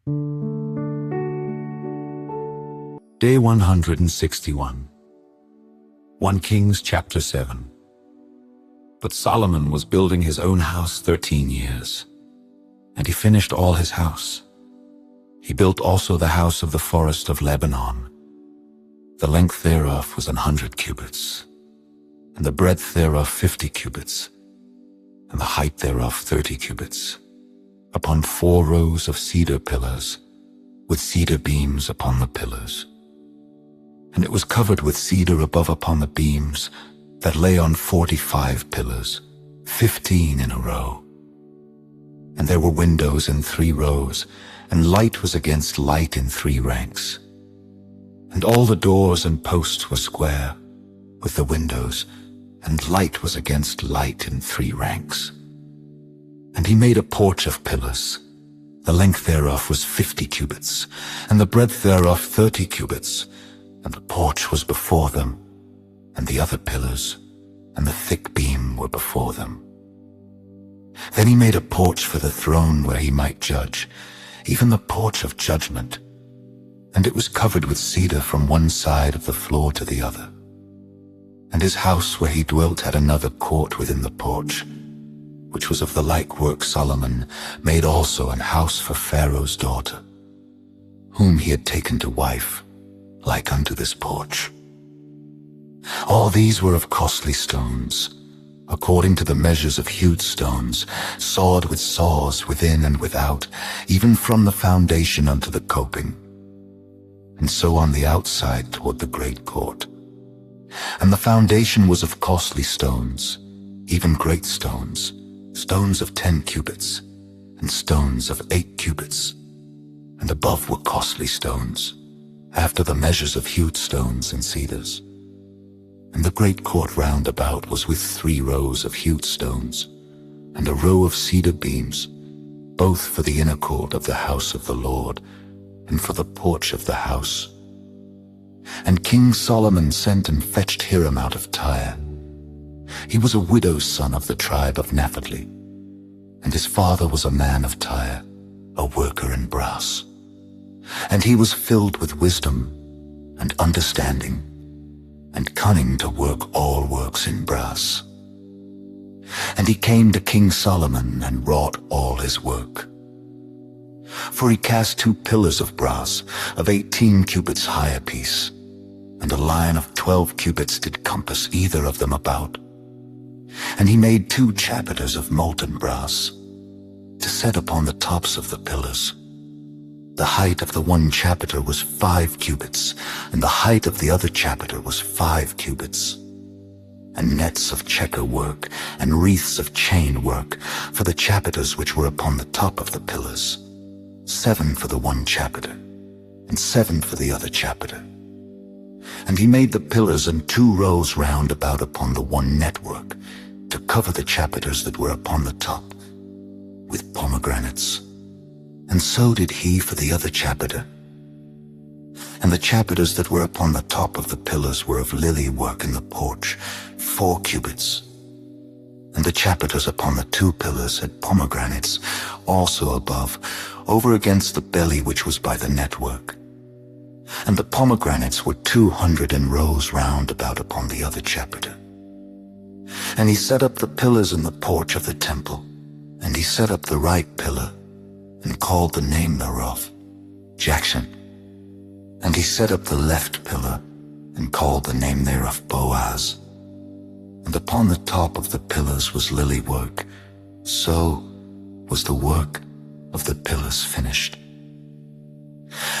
Day 161. 1 Kings chapter 7. But Solomon was building his own house 13 years, and he finished all his house. He built also the house of the forest of Lebanon. The length thereof was 100 cubits, and the breadth thereof 50 cubits, and the height thereof 30 cubits, upon 4 rows of cedar pillars, with cedar beams upon the pillars. And it was covered with cedar above upon the beams, that lay on 45 pillars, 15 in a row. And there were windows in 3 rows, and light was against light in 3 ranks. And all the doors and posts were square, with the windows, and light was against light in 3 ranks. And he made a porch of pillars. The length thereof was 50 cubits, and the breadth thereof 30 cubits, and the porch was before them, and the other pillars, and the thick beam were before them. Then he made a porch for the throne where he might judge, even the porch of judgment, and it was covered with cedar from one side of the floor to the other. And his house where he dwelt had another court within the porch, which was of the like work Solomon made also an house for Pharaoh's daughter, whom he had taken to wife, like unto this porch. All these were of costly stones, according to the measures of hewed stones, sawed with saws within and without, even from the foundation unto the coping, and so on the outside toward the great court. And the foundation was of costly stones, even great stones, stones of 10 cubits, and stones of 8 cubits, and above were costly stones, after the measures of hewed stones and cedars. And the great court round about was with 3 rows of hewed stones, and a row of cedar beams, both for the inner court of the house of the Lord, and for the porch of the house. And King Solomon sent and fetched Hiram out of Tyre. He was a widow's son of the tribe of Naphtali, and his father was a man of Tyre, a worker in brass. And he was filled with wisdom and understanding, and cunning to work all works in brass. And he came to King Solomon and wrought all his work. For he cast 2 pillars of brass of 18 cubits high apiece, and a line of 12 cubits did compass either of them about. And he made 2 chapiters of molten brass, to set upon the tops of the pillars. The height of the one chapiter was 5 cubits, and the height of the other chapiter was 5 cubits. And nets of checker work, and wreaths of chain work, for the chapiters which were upon the top of the pillars, 7 for the one chapiter, and 7 for the other chapiter. And he made the pillars in 2 rows round about upon the one network, to cover the chapiters that were upon the top, with pomegranates. And so did he for the other chapiter. And the chapiters that were upon the top of the pillars were of lily work in the porch, 4 cubits. And the chapiters upon the 2 pillars had pomegranates, also above, over against the belly which was by the network. And the pomegranates were 200 in rows round about upon the other chapiter. And he set up the pillars in the porch of the temple, and he set up the right pillar, and called the name thereof Jackson. And he set up the left pillar, and called the name thereof Boaz. And upon the top of the pillars was lily work. So was the work of the pillars finished.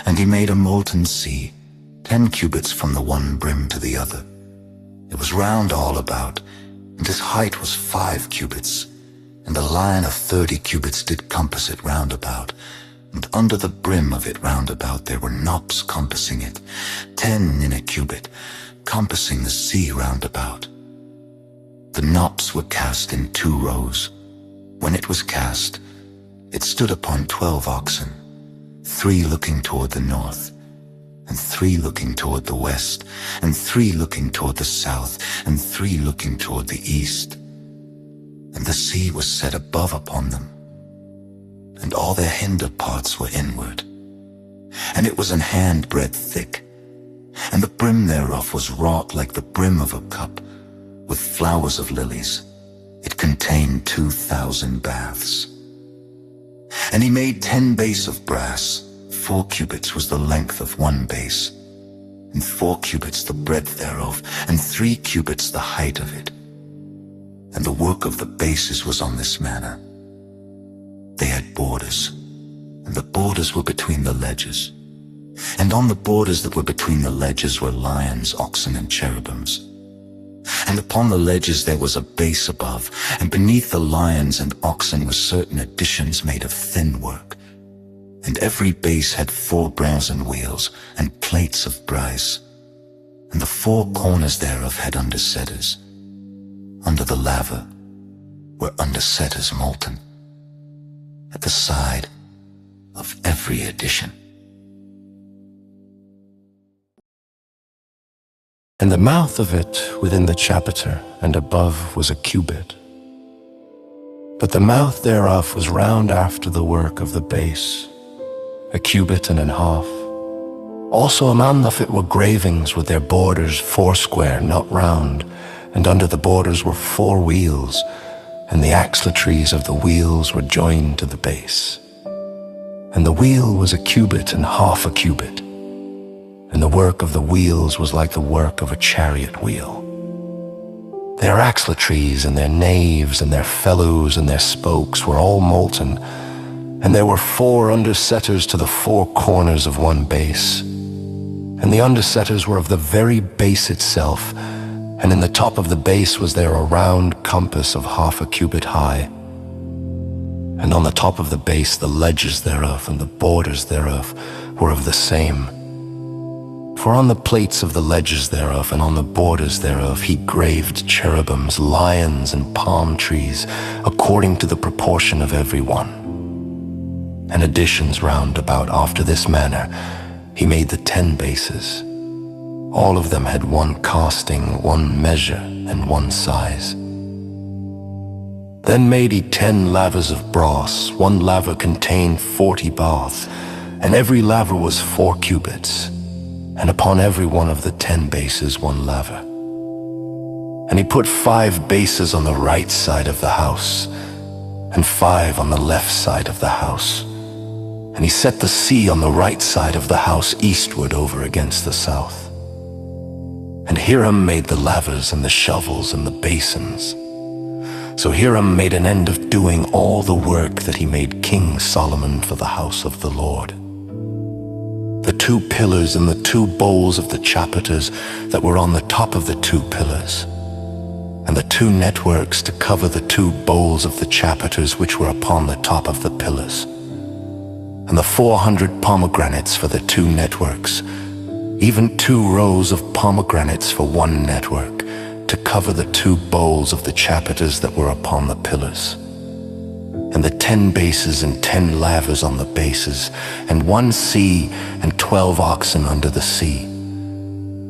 And he made a molten sea, 10 cubits from the one brim to the other. It was round all about, and his height was 5 cubits, and a line of 30 cubits did compass it round about, and under the brim of it round about there were knops compassing it, 10 in a cubit, compassing the sea round about. The knops were cast in 2 rows. When it was cast, it stood upon 12 oxen, 3 looking toward the north, and 3 looking toward the west, and 3 looking toward the south, and 3 looking toward the east. And the sea was set above upon them, and all their hinder parts were inward. and it was an handbreadth thick, and the brim thereof was wrought like the brim of a cup, with flowers of lilies. It contained 2,000 baths. And he made 10 base of brass. 4 cubits was the length of one base, and 4 cubits the breadth thereof, and 3 cubits the height of it. And the work of the bases was on this manner. They had borders, and the borders were between the ledges. And on the borders that were between the ledges were lions, oxen, and cherubims. And upon the ledges there was a base above, and beneath the lions and oxen were certain additions made of thin work. And every base had 4 brazen wheels, and plates of brass. And the 4 corners thereof had undersetters. Under the laver were undersetters molten, at the side of every addition. And the mouth of it within the chapiter and above was a cubit. But the mouth thereof was round after the work of the base, a cubit and an half. Also around of it were gravings with their borders 4 square, not round, and under the borders were 4 wheels, and the axletrees of the wheels were joined to the base. And the wheel was a cubit and half a cubit, and the work of the wheels was like the work of a chariot wheel. Their axletrees and their naves and their felloes and their spokes were all molten, and there were 4 undersetters to the 4 corners of one base. And the undersetters were of the very base itself, and in the top of the base was there a round compass of half a cubit high. And on the top of the base the ledges thereof and the borders thereof were of the same. For on the plates of the ledges thereof and on the borders thereof he graved cherubims, lions, and palm trees, according to the proportion of every one. And additions round about after this manner he made the 10 bases. All of them had 1 casting, 1 measure, and 1 size. Then made he 10 lavers of brass. 1 laver contained 40 baths, and every laver was 4 cubits, and upon every one of the 10 bases 1 laver. And he put 5 bases on the right side of the house, and 5 on the left side of the house. And he set the sea on the right side of the house eastward over against the south. And Hiram made the lavers and the shovels and the basins. So Hiram made an end of doing all the work that he made King Solomon for the house of the Lord. The 2 pillars and the 2 bowls of the chapiters that were on the top of the 2 pillars, and the 2 networks to cover the 2 bowls of the chapiters which were upon the top of the pillars, and the 400 pomegranates for the 2 networks, even 2 rows of pomegranates for 1 network, to cover the 2 bowls of the chapiters that were upon the pillars, and the 10 bases and 10 lavers on the bases, and 1 sea and 12 oxen under the sea,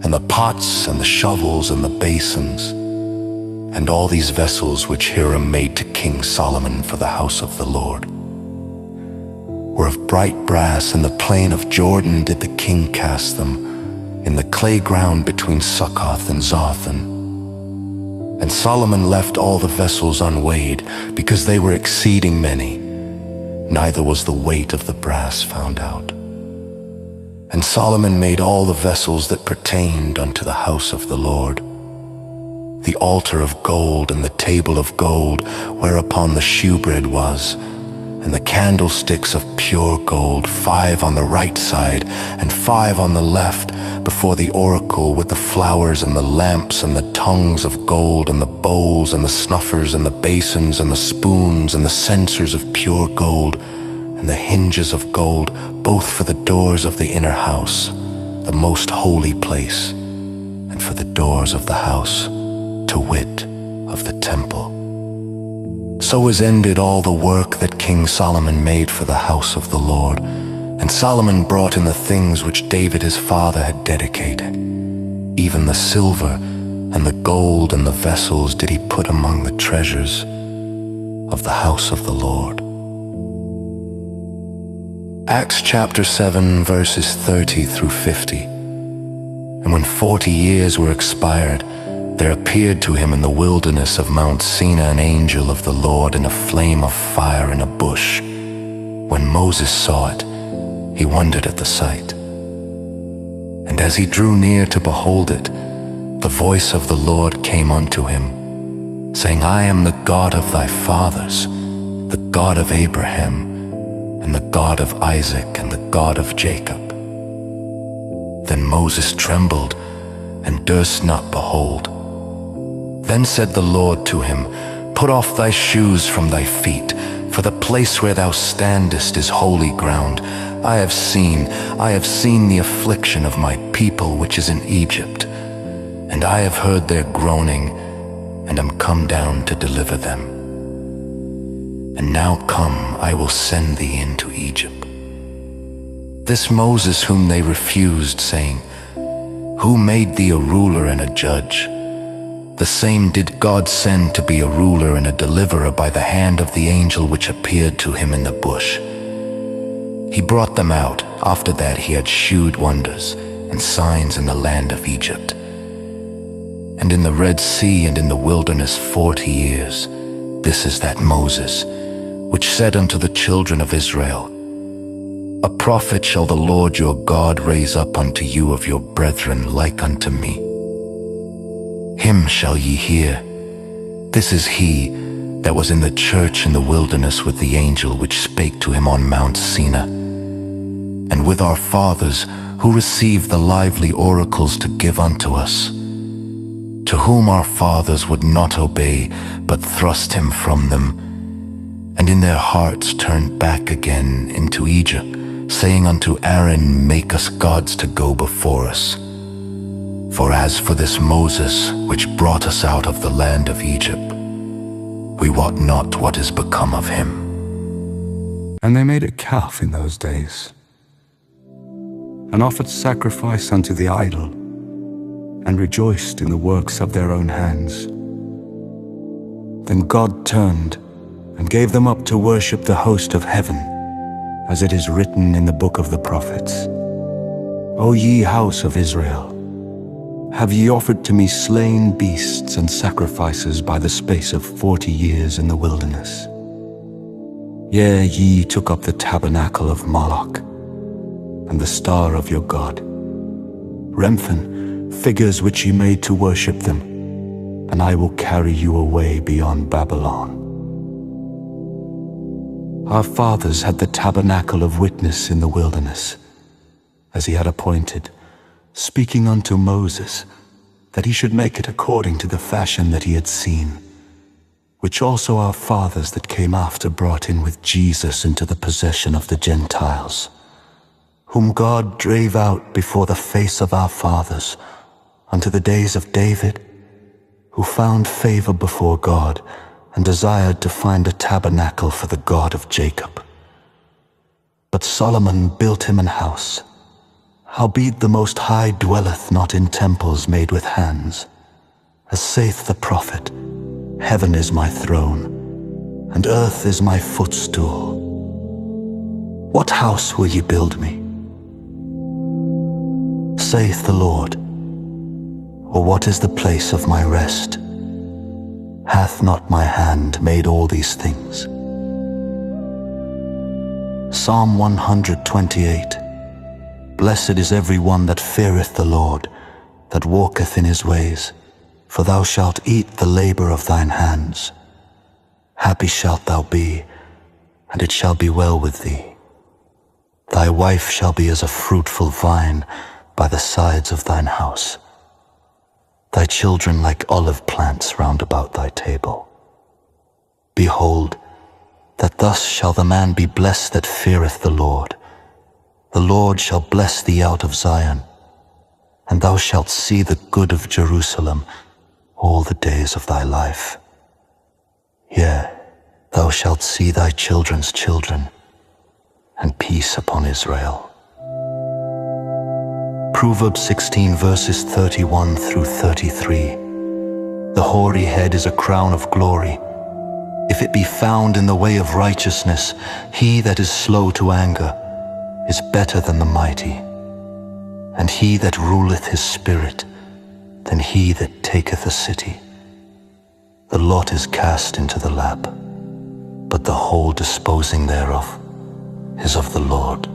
and the pots and the shovels and the basins, and all these vessels which Hiram made to King Solomon for the house of the Lord were of bright brass. In the plain of Jordan did the king cast them, in the clay ground between Succoth and Zarthan. And Solomon left all the vessels unweighed, because they were exceeding many, neither was the weight of the brass found out. And Solomon made all the vessels that pertained unto the house of the Lord, the altar of gold and the table of gold whereupon the shewbread was, and the candlesticks of pure gold, 5 on the right side and 5 on the left, before the oracle, with the flowers and the lamps and the tongues of gold and the bowls and the snuffers and the basins and the spoons and the censers of pure gold, and the hinges of gold, both for the doors of the inner house, the most holy place, and for the doors of the house, to wit, of the temple. So was ended all the work that King Solomon made for the house of the Lord. And Solomon brought in the things which David his father had dedicated. Even the silver and the gold and the vessels did he put among the treasures of the house of the Lord. Acts chapter 7, verses 30 through 50. And when 40 years were expired, there appeared to him in the wilderness of Mount Sinai an angel of the Lord in a flame of fire in a bush. When Moses saw it, he wondered at the sight. And as he drew near to behold it, the voice of the Lord came unto him, saying, I am the God of thy fathers, the God of Abraham, and the God of Isaac, and the God of Jacob. Then Moses trembled, and durst not behold. Then said the Lord to him, Put off thy shoes from thy feet, for the place where thou standest is holy ground. I have seen the affliction of my people which is in Egypt, and I have heard their groaning, and am come down to deliver them. And now come, I will send thee into Egypt. This Moses whom they refused, saying, Who made thee a ruler and a judge? The same did God send to be a ruler and a deliverer by the hand of the angel which appeared to him in the bush. He brought them out. After that he had shewed wonders and signs in the land of Egypt, and in the Red Sea, and in the wilderness 40 years. This is that Moses, which said unto the children of Israel, A prophet shall the Lord your God raise up unto you of your brethren like unto me. Him shall ye hear. This is he that was in the church in the wilderness with the angel which spake to him on Mount Sinai, and with our fathers who received the lively oracles to give unto us, to whom our fathers would not obey, but thrust him from them, and in their hearts turned back again into Egypt, saying unto Aaron, Make us gods to go before us. For as for this Moses, which brought us out of the land of Egypt, we wot not what is become of him. And they made a calf in those days, and offered sacrifice unto the idol, and rejoiced in the works of their own hands. Then God turned and gave them up to worship the host of heaven, as it is written in the book of the prophets. O ye house of Israel, have ye offered to me slain beasts and sacrifices by the space of 40 years in the wilderness? Yea, ye took up the tabernacle of Moloch, and the star of your God, Remphan, figures which ye made to worship them, and I will carry you away beyond Babylon. Our fathers had the tabernacle of witness in the wilderness, as he had appointed, speaking unto Moses, that he should make it according to the fashion that he had seen, which also our fathers that came after brought in with Jesus into the possession of the Gentiles, whom God drave out before the face of our fathers, unto the days of David, who found favor before God, and desired to find a tabernacle for the God of Jacob. But Solomon built him an house. Howbeit the Most High dwelleth not in temples made with hands. As saith the prophet, Heaven is my throne, and earth is my footstool. What house will ye build me? Saith the Lord, or what is the place of my rest? Hath not my hand made all these things? Psalm 128. Blessed is every one that feareth the Lord, that walketh in his ways, for thou shalt eat the labor of thine hands. Happy shalt thou be, and it shall be well with thee. Thy wife shall be as a fruitful vine by the sides of thine house, thy children like olive plants round about thy table. Behold, that thus shall the man be blessed that feareth the Lord. The Lord shall bless thee out of Zion, and thou shalt see the good of Jerusalem all the days of thy life. Yea, thou shalt see thy children's children, and peace upon Israel. Proverbs 16 verses 31 through 33. The hoary head is a crown of glory. If it be found in the way of righteousness, he that is slow to anger, is better than the mighty, and he that ruleth his spirit than he that taketh a city. The lot is cast into the lap, but the whole disposing thereof is of the Lord.